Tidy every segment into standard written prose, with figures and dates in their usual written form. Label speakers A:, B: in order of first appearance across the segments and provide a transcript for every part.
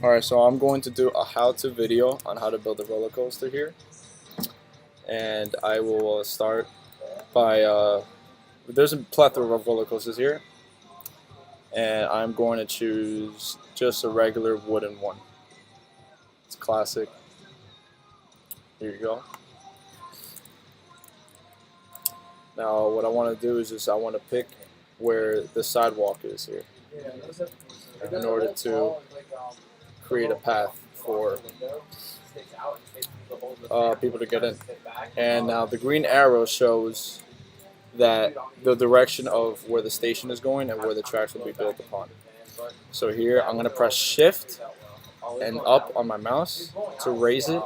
A: Alright, so I'm going to do a how-to video on how to build a roller coaster here. And I will start by, there's a plethora of roller coasters here. And I'm going to choose just a regular wooden one. It's classic. Here you go. Now what I want to do is I want to pick where the sidewalk is here in order to create a path for people to get in. And now the green arrow shows that the direction of where the station is going and where the tracks will be built upon. So here I'm going to press shift and up on my mouse to raise it.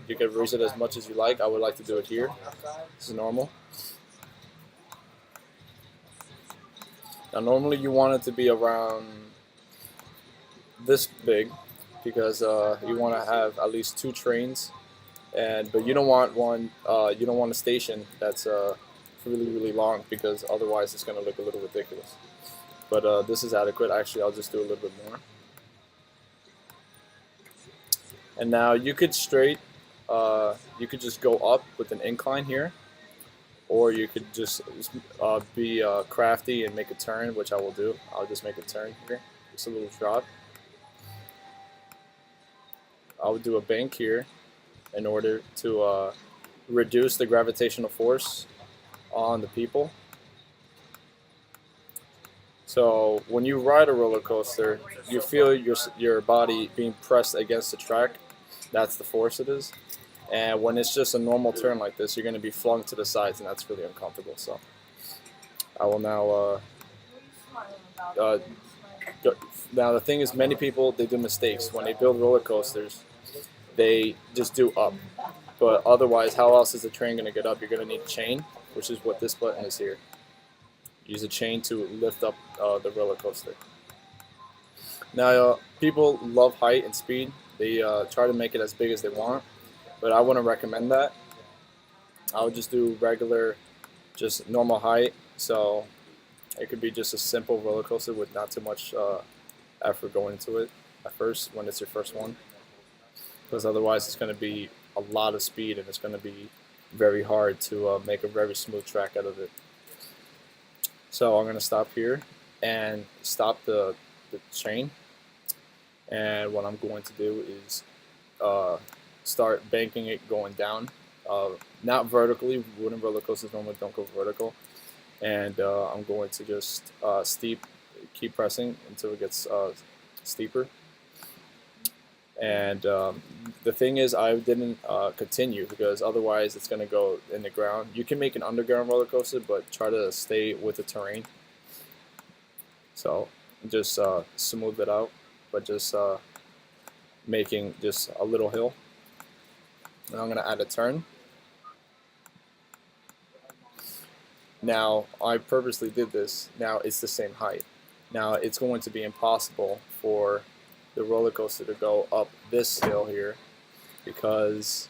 A: You can raise it as much as you like. I would like to do it here. This is normal. Now normally you want it to be around this big because you want to have at least 2 trains, but you don't want one. You don't want a station that's really long because otherwise it's going to look a little ridiculous. But this is adequate. Actually, I'll just do a little bit more. And now you could you could just go up with an incline here, or you could just be crafty and make a turn, which I will do. I'll just make a turn here, just a little drop. I would do a bank here in order to reduce the gravitational force on the people. So when you ride a roller coaster, you feel your body being pressed against the track. That's the force it is. And when it's just a normal turn like this, you're going to be flung to the sides, and that's really uncomfortable. So I will now. Now the thing is, many people they do mistakes when they build roller coasters. They just do up, but otherwise, how else is the train going to get up? You're going to need a chain, which is what this button is here. Use a chain to lift up the roller coaster. Now, people love height and speed. They try to make it as big as they want, but I wouldn't recommend that. I would just do regular, just normal height. So it could be just a simple roller coaster with not too much effort going into it at first when it's your first one, because otherwise it's going to be a lot of speed and it's going to be very hard to make a very smooth track out of it. So I'm going to stop here and stop the chain, and what I'm going to do is start banking it going down, not vertically. Wooden roller coasters normally don't go vertical, and I'm going to just keep pressing until it gets steeper. And the thing is, I didn't continue because otherwise it's going to go in the ground. You can make an underground roller coaster, but try to stay with the terrain. So just smooth it out, but just making just a little hill. And I'm going to add a turn. Now, I purposely did this. Now it's the same height. Now it's going to be impossible for the roller coaster to go up this hill here, because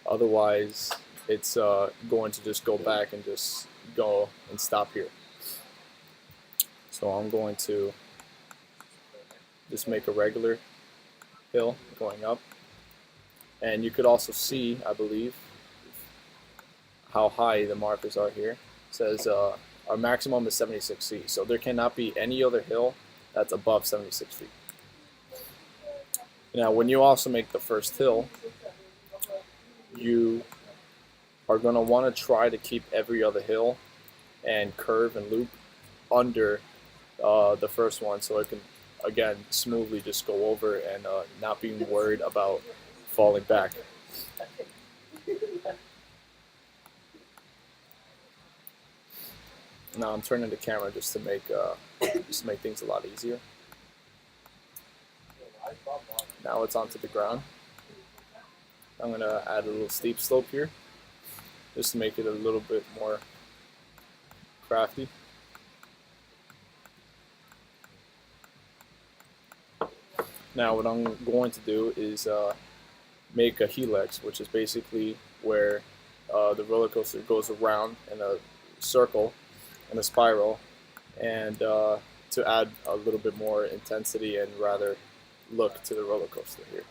A: otherwise it's going to just go back and just go and stop here. So I'm going to just make a regular hill going up, and you could also see, I believe, how high the markers are here. It says our maximum is 76 feet, so there cannot be any other hill that's above 76 feet. Now, when you also make the first hill, you are going to want to try to keep every other hill and curve and loop under the first one, so it can, again, smoothly just go over and not being worried about falling back. Now I'm turning the camera just to make things a lot easier. Now it's onto the ground. I'm going to add a little steep slope here just to make it a little bit more crafty. Now what I'm going to do is make a helix, which is basically where the roller coaster goes around in a circle, in a spiral, and to add a little bit more intensity and rather look to the roller coaster here.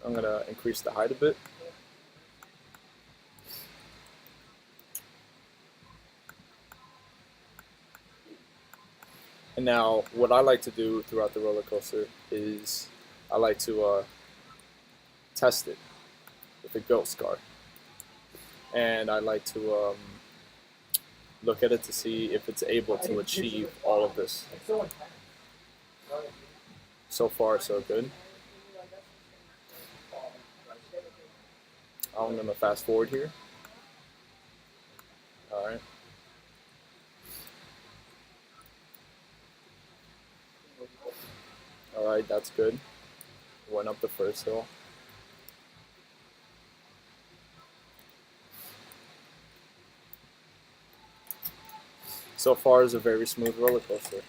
A: I'm gonna increase the height a bit. And now, what I like to do throughout the roller coaster is I like to test it with a ghost car, and I like to look at it to see if it's able to achieve all of this. So far, so good. I'm gonna fast forward here. All right. All right, that's good. Went up the first hill. So far, is a very smooth roller coaster. And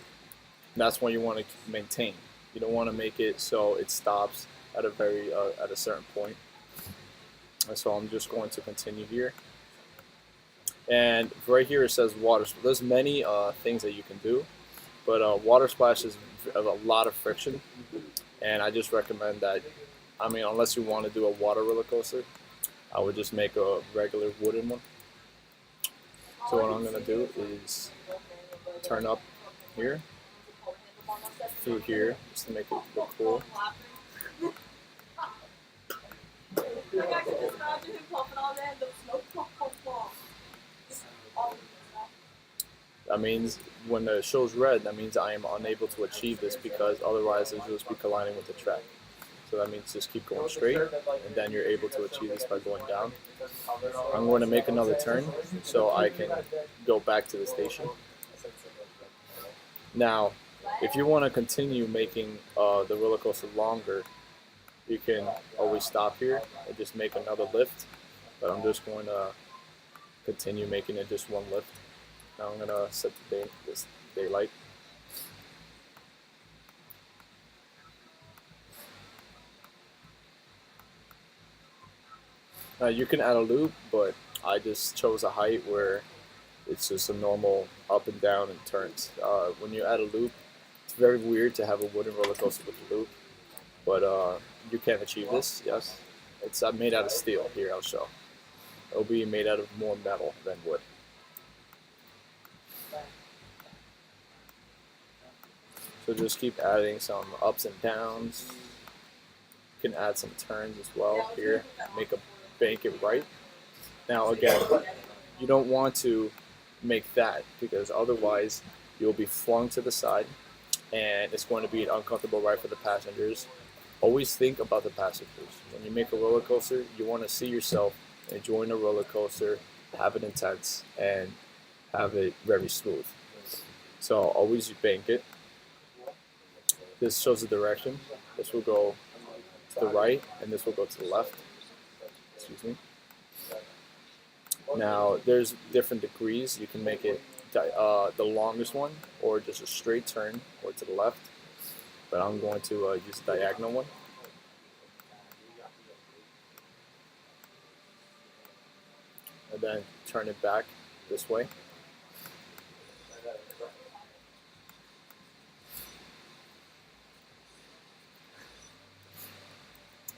A: that's what you want to maintain. You don't want to make it so it stops at a certain point. And so I'm just going to continue here. And right here it says water. There's many things that you can do, but water splash is a lot of friction, and I just recommend that. I mean, unless you want to do a water roller coaster, I would just make a regular wooden one. So what I'm gonna do is turn up here through here just to make it look cool. That means when it shows red, that means I am unable to achieve this because otherwise it'll just be colliding with the track. So that means just keep going straight, and then you're able to achieve this by going down. I'm going to make another turn so I can go back to the station. Now, if you want to continue making the roller coaster longer, you can always stop here and just make another lift. But I'm just going to continue making it just one lift. Now I'm going to set this daylight. You can add a loop, but I just chose a height where it's just a normal up and down and turns. When you add a loop, it's very weird to have a wooden roller coaster with a loop, but you can achieve this, yes. It's made out of steel. Here, I'll show. It'll be made out of more metal than wood. So just keep adding some ups and downs. You can add some turns as well here, bank it right. Now again, you don't want to make that because otherwise you'll be flung to the side and it's going to be an uncomfortable ride for the passengers. Always think about the passengers. When you make a roller coaster, you want to see yourself enjoying a roller coaster, have it intense, and have it very smooth. So always bank it. This shows the direction. This will go to the right and this will go to the left. Excuse me. Now there's different degrees. You can make it the longest one or just a straight turn or to the left. But I'm going to use the diagonal one. And then turn it back this way.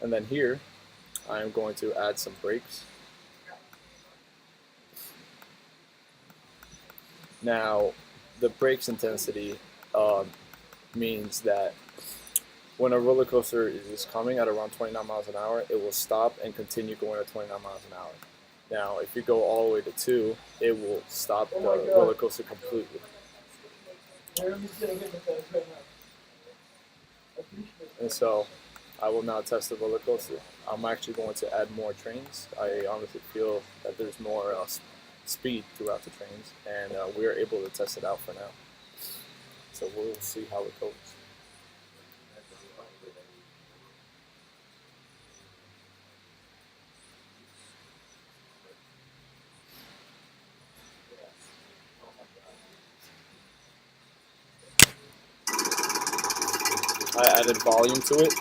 A: And then here, I am going to add some brakes. Now, the brakes intensity means that when a roller coaster is coming at around 29 miles an hour, it will stop and continue going at 29 miles an hour. Now, if you go all the way to 2, it will stop the roller coaster completely. And so, I will now test the roller coaster. I'm actually going to add more trains. I honestly feel that there's more speed throughout the trains, and we are able to test it out for now. So we'll see how it goes. I added volume to it.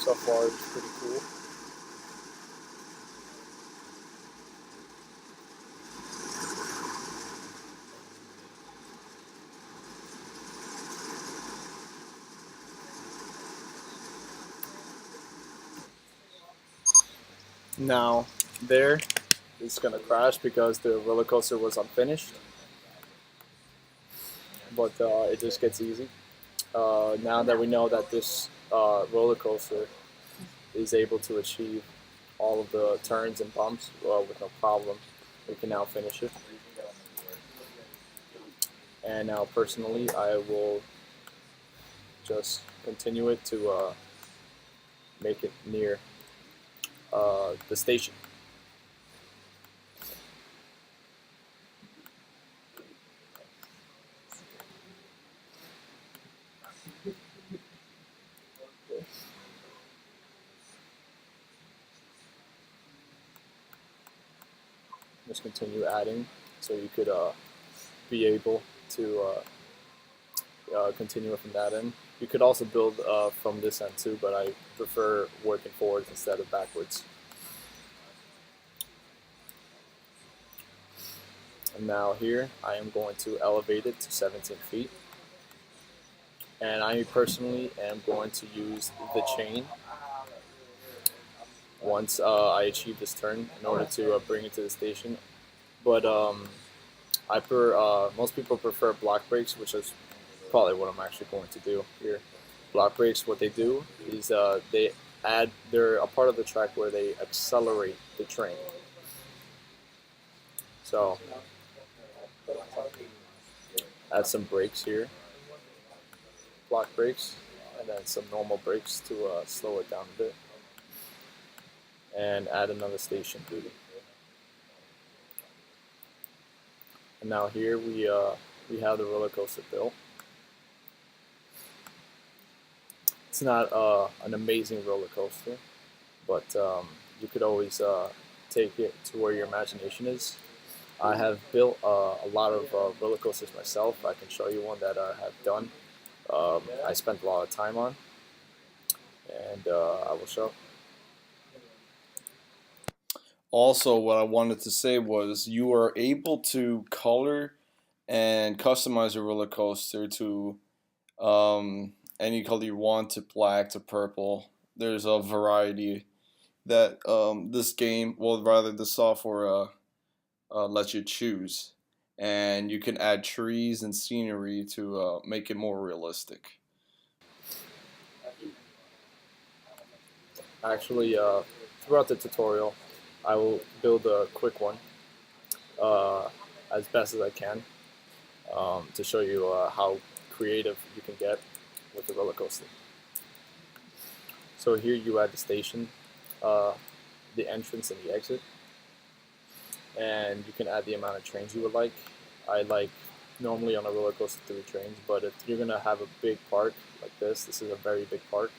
A: so far is pretty cool. Now, there, it's gonna crash because the roller coaster was unfinished, but it just gets easy. Now that we know that this roller coaster is able to achieve all of the turns and bumps with no problem, we can now finish it. And now, personally, I will just continue it to make it near the station. Just continue adding so you could be able to continue from that end. You could also build from this end too, but I prefer working forwards instead of backwards. And now here I am going to elevate it to 17 feet. And I personally am going to use the chain once I achieve this turn in order to bring it to the station. But most people prefer block brakes, which is probably what I'm actually going to do here. Block brakes, what they do is they're a part of the track where they accelerate the train. So add some brakes here, block brakes, and then some normal brakes to slow it down a bit, and add another station duty. And now here we have the roller coaster built. It's not an amazing roller coaster, but you could always take it to where your imagination is. I have built a lot of roller coasters myself. I can show you one that I have done. I spent a lot of time on, and I will show. Also, what I wanted to say was you are able to color and customize your roller coaster to any color you want, to black to purple. There's a variety that this game, well, rather the software lets you choose, and you can add trees and scenery to make it more realistic. Actually, throughout the tutorial, I will build a quick one as best as I can to show you how creative you can get with the roller coaster. So here you add the station, the entrance and the exit, and you can add the amount of trains you would like. I like normally on a roller coaster 3 trains, but if you're gonna have a big park like this is a very big park,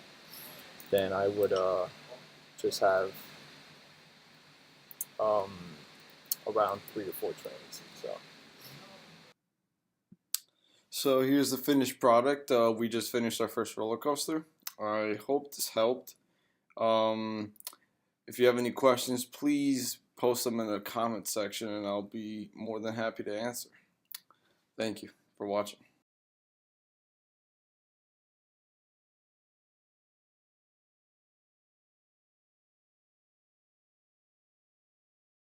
A: then I would just have around 3 or 4 trains. So here's the finished product. We just finished our first roller coaster. I hope this helped. If you have any questions, please post them in the comment section and I'll be more than happy to answer. Thank you for watching.